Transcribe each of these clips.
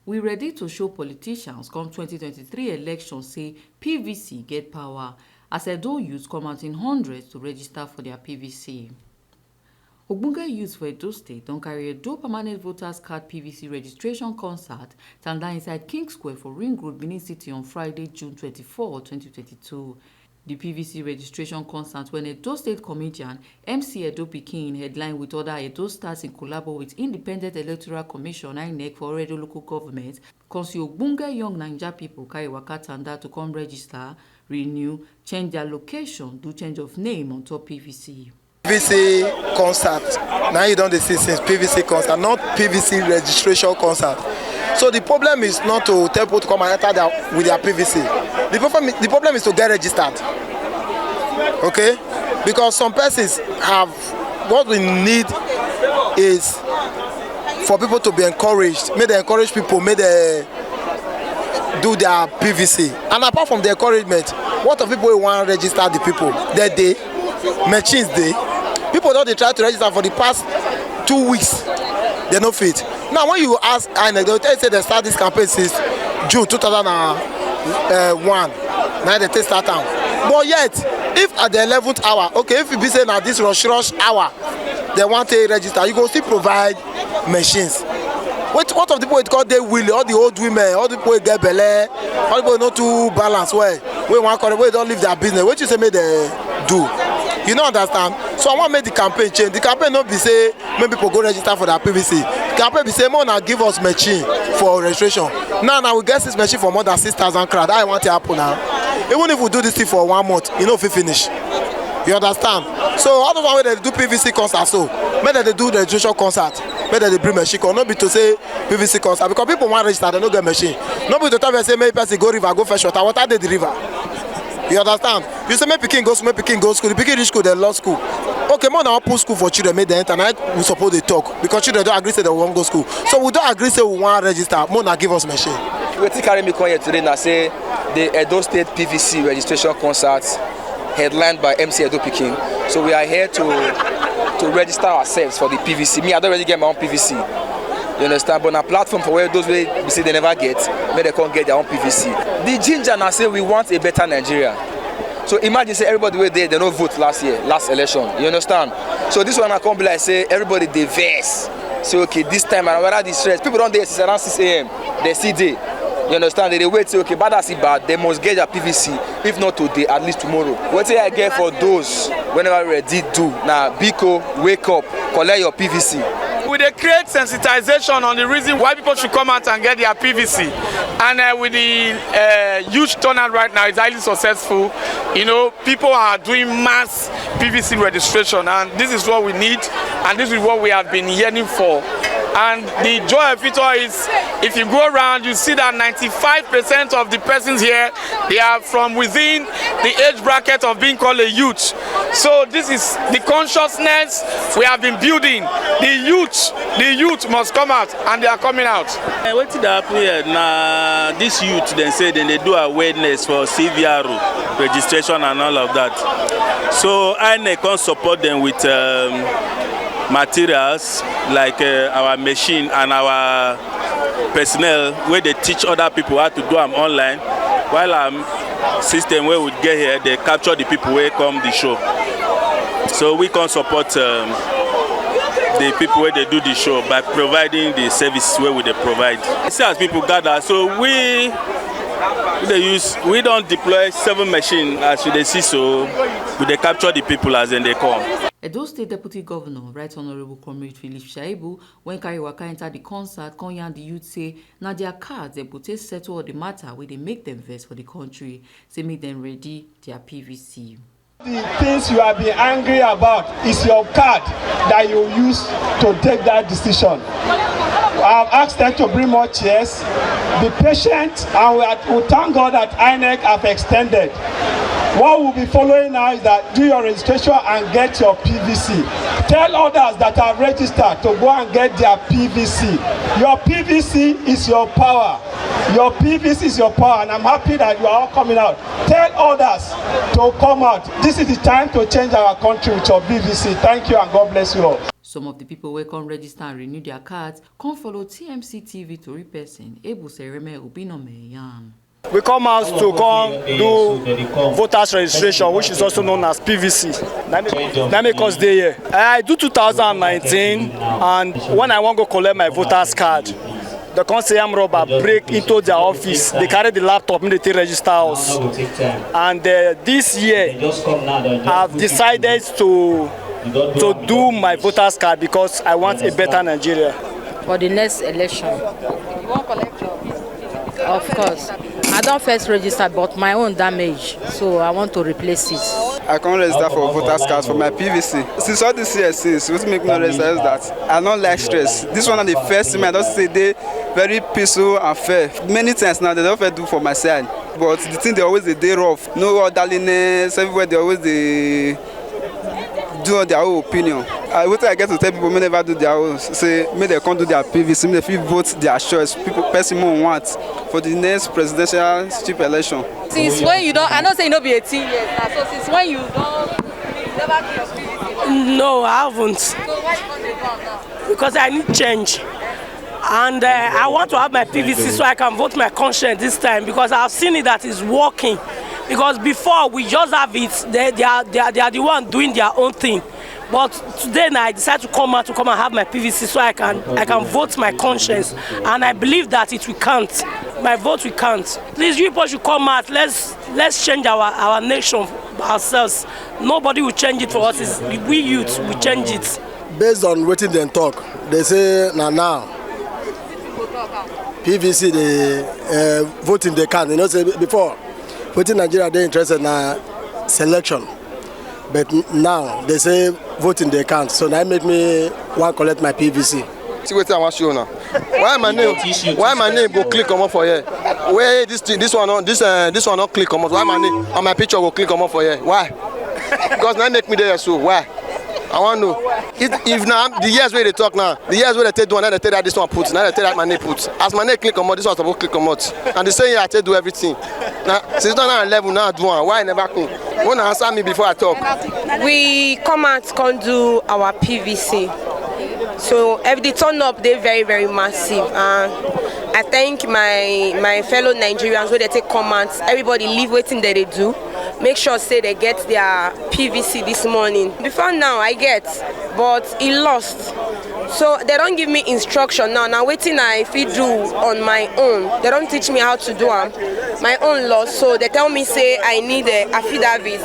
We ready to show politicians come 2023 elections say PVC get power as Edo youths come out in hundreds to register for their PVC. Ogbonge youths for Edo State don carry Edo permanent voters card PVC registration concert tanda inside King Square for Ring Road, Benin City on Friday, June 24, 2022. The PVC registration concert when Edo State comedian MC Edo Pikin headline with other Edo stars in collabo with Independent Electoral Commission INEC for Edo local government cause ogbonge young Naija people carry waka tanda to come register, renew, change their location, do change of name on top PVC. PVC concert. Now you don't see since PVC concert, not PVC registration concert. So the problem is not to tell people to come and enter with their PVC. The problem is to get registered. Okay? Because some persons have, what we need is for people to be encouraged. May they encourage people, may they do their PVC. And apart from the encouragement, what of people who want to register the people? That day, machines day. People don't try to register for the past 2 weeks. They're not fit. Now, when you ask INEC, they'll tell you they start this campaign since June 2001. Now they take start time. But yet, if at the 11th hour, okay, if you be saying at this rush hour, they want to register, you go still provide machines. What of the people it call they will, all the old women, all the people get belly, all the people not too balance well. We want to we don't leave their business. What you say make they do? You don't understand? So I want to make the campaign change. The campaign not be say make people go register for their PVC. The campaign be say more now give us machine for registration. Now we get this machine for more than 6,000 crowd. I want to happen now. Even if we do this thing for 1 month, you know if we finish. You understand? So all the one way they do PVC concert, so maybe they do the registration concert, maybe they bring machine, or not be to say PVC concert because people want to register, they don't get machine. Not be to tell me say maybe person go river, go fetch water. Water they the river. You understand? You say maybe Pikin go school, maybe Pikin go school. The Pikin reach school, they lost school. Okay, more now open school for children, make the internet. We suppose they talk because children don't agree say they won't go school. So we don't agree say we want to register. More now give us machine. We carry me come here today now say the Edo State PVC registration concert headlined by MC Edo Pikin. So we are here to register ourselves for the PVC. Me, I don't really get my own PVC. You understand? But on a platform for where those way we say they never get, maybe they can't get their own PVC. The ginger now say we want a better Nigeria. So imagine say everybody were there, they don't vote last election. You understand? So this one I come be like say everybody they verse. Say okay, this time and whether this stress, people don't there since around 6 a.m. They see day. You understand? They wait say okay, bad as it bad, they must get their PVC. If not today, at least tomorrow. What say I get for those whenever Redi do now? Biko, wake up, collect your PVC. We create sensitization on the reason why people should come out and get their PVC, and with the huge turnout right now, it's highly successful. You know, people are doing mass PVC registration, and this is what we need, and this is what we have been yearning for. And the joy of it all is, if you go around, you see that 95% of the persons here, they are from within the age bracket of being called a youth. So this is the consciousness we have been building. The youth must come out, and they are coming out. What did happen here? Now, this youth then say then they do awareness for CVR registration and all of that. So I can support them with materials like our machine and our personnel where they teach other people how to do them online, while our system where we get here they capture the people where come the show. So we can support the people where they do the show by providing the service where we they provide. See as people gather, so we don't deploy 7 machines as they see, so we they capture the people as then they come. Edo State Deputy Governor, Right Honorable Comrade Philip Shaibu, when carry waka enter the concert, Konyan the youth say, now their cards they put settle all the matter where they make them vex for the country, say make them ready their PVC. The things you have been angry about is your card that you use to take that decision. I've asked them to bring more chairs, be patient, and we thank God that INEC have extended. What we'll be following now is that do your registration and get your PVC. Tell others that are registered to go and get their PVC. Your PVC is your power. Your PVC is your power, and I'm happy that you are all coming out. Tell others to come out. This is the time to change our country with your PVC. Thank you, and God bless you all. Some of the people wey come register and renew their cards come follow TMC TV tori person Ebusereme Obinome yarn. We come out to come do voters registration, which is also known as PVC. That make us dey here. I do 2019, and when I want to go collect my voters card, the concierge robber break into their office. They carry the laptop, me they register us. And this year, I've decided to do my voters card because I want a better Nigeria. For the next election, you won't collect your visa? Of course. I don't first register, but my own damage, so I want to replace it. I can't register for voters cards for my PVC. Since all this year since, what make me register is that I don't like stress. This one is the first time I just say they very peaceful and fair. Many times now they don't do for my side, but the thing they always they rough. No orderliness. Everywhere they always they do their own opinion. What I get to tell people, may never do their own. Say, may they come do their PVC, may they vote their choice. People, person more want for the next presidential chief election. Since when you don't, I don't say you don't be 18 years now. So since when you never do your PVC? No, I haven't. So why you want to go now? Because I need change. And I want to have my PVC so I can vote my conscience this time, because I've seen it that is working. Because before we just have it, they are the one doing their own thing. But today now I decided to come out and have my PVC so I can vote my conscience, and I believe that it will count. My vote will count. Please, you people should come out. Let's change our nation ourselves. Nobody will change it for us. It's we youth will change it. Based on what they talk, they say now PVC they voting they can. You know, say before voting Nigeria they interested in selection. But now they say voting they can't, so that make me want to collect my PVC. See what I want to show now. Why my name go click on for here? Where this one not click on? Why my name and my picture go click on for here? Why? Because now make me there so why? I want to know. If now the years where they talk now, the years where they take one, now they tell that this one put, now they tell that my name put. As my name click on, this one supposed to click on. And they say I tell do everything. Now since now level now do one. Why I never come? You wanna answer me before I talk? We come out can do our PVC. So the turn up they very, very massive. I thank my fellow Nigerians where they take comments. Everybody leave waiting that they do. Make sure say they get their PVC this morning. Before now I get, but it lost. So they don't give me instruction now. Now waiting I fit do on my own. They don't teach me how to do my own loss. So they tell me say I need a affidavit,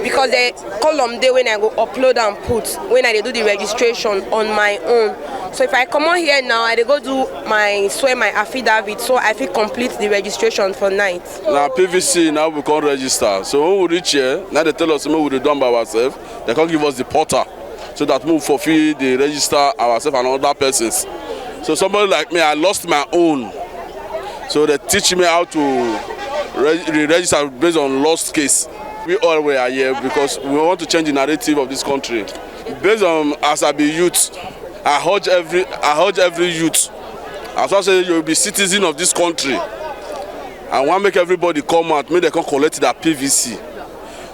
because they column day when I go upload and put when I do the registration on my own. So if I come on here now, I go do my affidavit, so I feel complete the registration for night. Now PVC now we can register. So when we reach here, now they tell us we will do done by ourselves. They can give us the portal, so that we fulfill the register ourselves and other persons. So somebody like me, I lost my own. So they teach me how to register based on lost case. We all were here because we want to change the narrative of this country. Based on as I be youth, I urge every youth, as I say, you will be citizen of this country. I want to make everybody come out, make they can collect their PVC,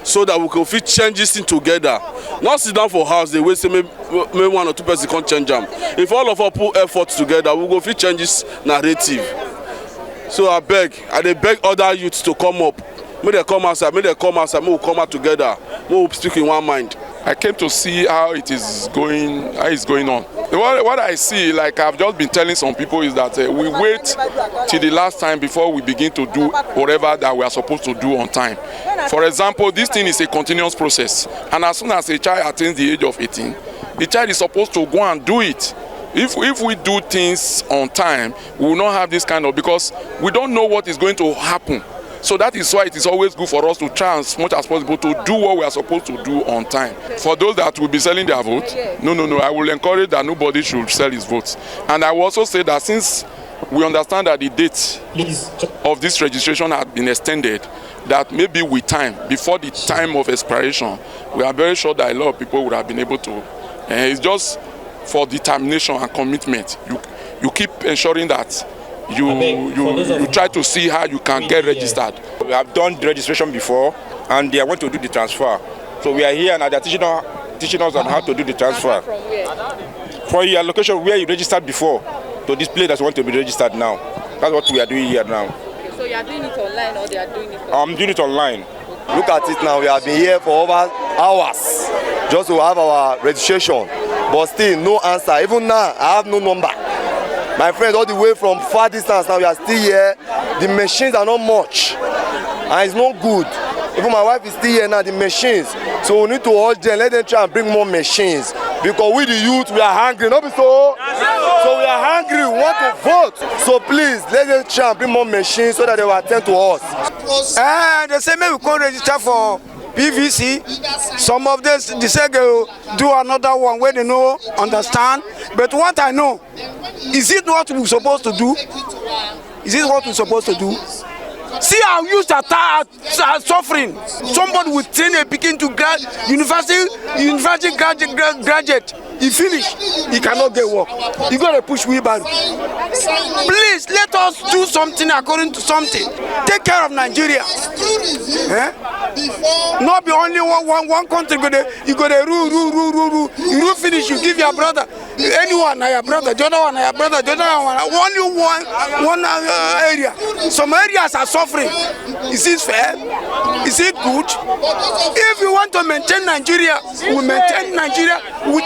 so that we can fit change this thing together. Not sit down for house, they wait say maybe one or two persons can't change them. If all of us put effort together, we go fit change this narrative. So I beg other youths to come up. May they come outside, may we come out together, may we speak in one mind. I came to see how it's going on. What I see, like I've just been telling some people, is that we wait till the last time before we begin to do whatever that we are supposed to do on time. For example, this thing is a continuous process, and as soon as a child attains the age of 18, the child is supposed to go and do it. If we do things on time, we will not have this kind of, because we don't know what is going to happen. So that is why it is always good for us to try as much as possible to do what we are supposed to do on time. For those that will be selling their vote, no, I will encourage that nobody should sell his votes. And I will also say that since we understand that the date of this registration has been extended, that maybe with time, before the time of expiration, we are very sure that a lot of people would have been able to. It's just for determination and commitment. You keep ensuring that you try to see how you can get registered. We have done the registration before, and they want to do the transfer. So we are here and they are teaching us teaching us on how to do the transfer. From where? For your location where you registered before to this place that want to be registered now. That's what we are doing here now. Okay, so you are doing it online or they are doing it online? I'm doing it online. Look at it now. We have been here for over hours just to have our registration, but still no answer. Even now, I have no number. My friends, all the way from far distance now, we are still here. The machines are not much, and it's not good. Even my wife is still here now, the machines. So we need to urge them, let them try and bring more machines. Because we the youth, we are hungry, not so. So we are hungry, we want to vote. So please, let them try and bring more machines so that they will attend to us. They say maybe we can register for PVC. Some of them, they say go do another one where they know, understand. But what I know, is it what we're supposed to do? Is it what we're supposed to do? See how youth are suffering. Somebody will train a picking to university graduate. He finish, he cannot get work. He got to push wheelbarrow. Please let us do something according to something. Take care of Nigeria. Not be only one country. You go to rule. You rule finish. You give your brother. Anyone, your brother. The other one, your brother. The other one. Only one area. Some areas are suffering. Is it fair? Is it good? If you want to maintain Nigeria, we maintain Nigeria with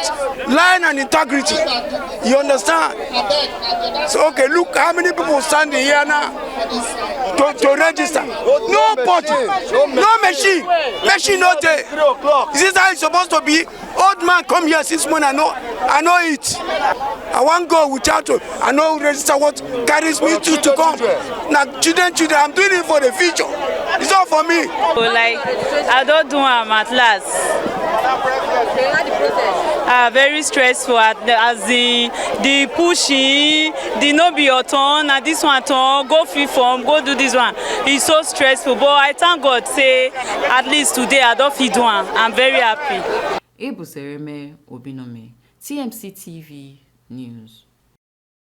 line and integrity. You understand? So okay, look how many people standing here now to register. Nobody, no machine. Machine not there. Is this how it's supposed to be? Old man come here 6 months. I know it. I want go without I know register what carries me to come. Now children, I'm doing it for the future. It's all for me. Like I don't do them at last. Very stressful as the pushing, the no be your turn, and this one turn, go fill form, go do this one. It's so stressful, but I thank God say at least today I don't feel do one. I'm very happy. Ebu Sereme Obinome, TMC TV News.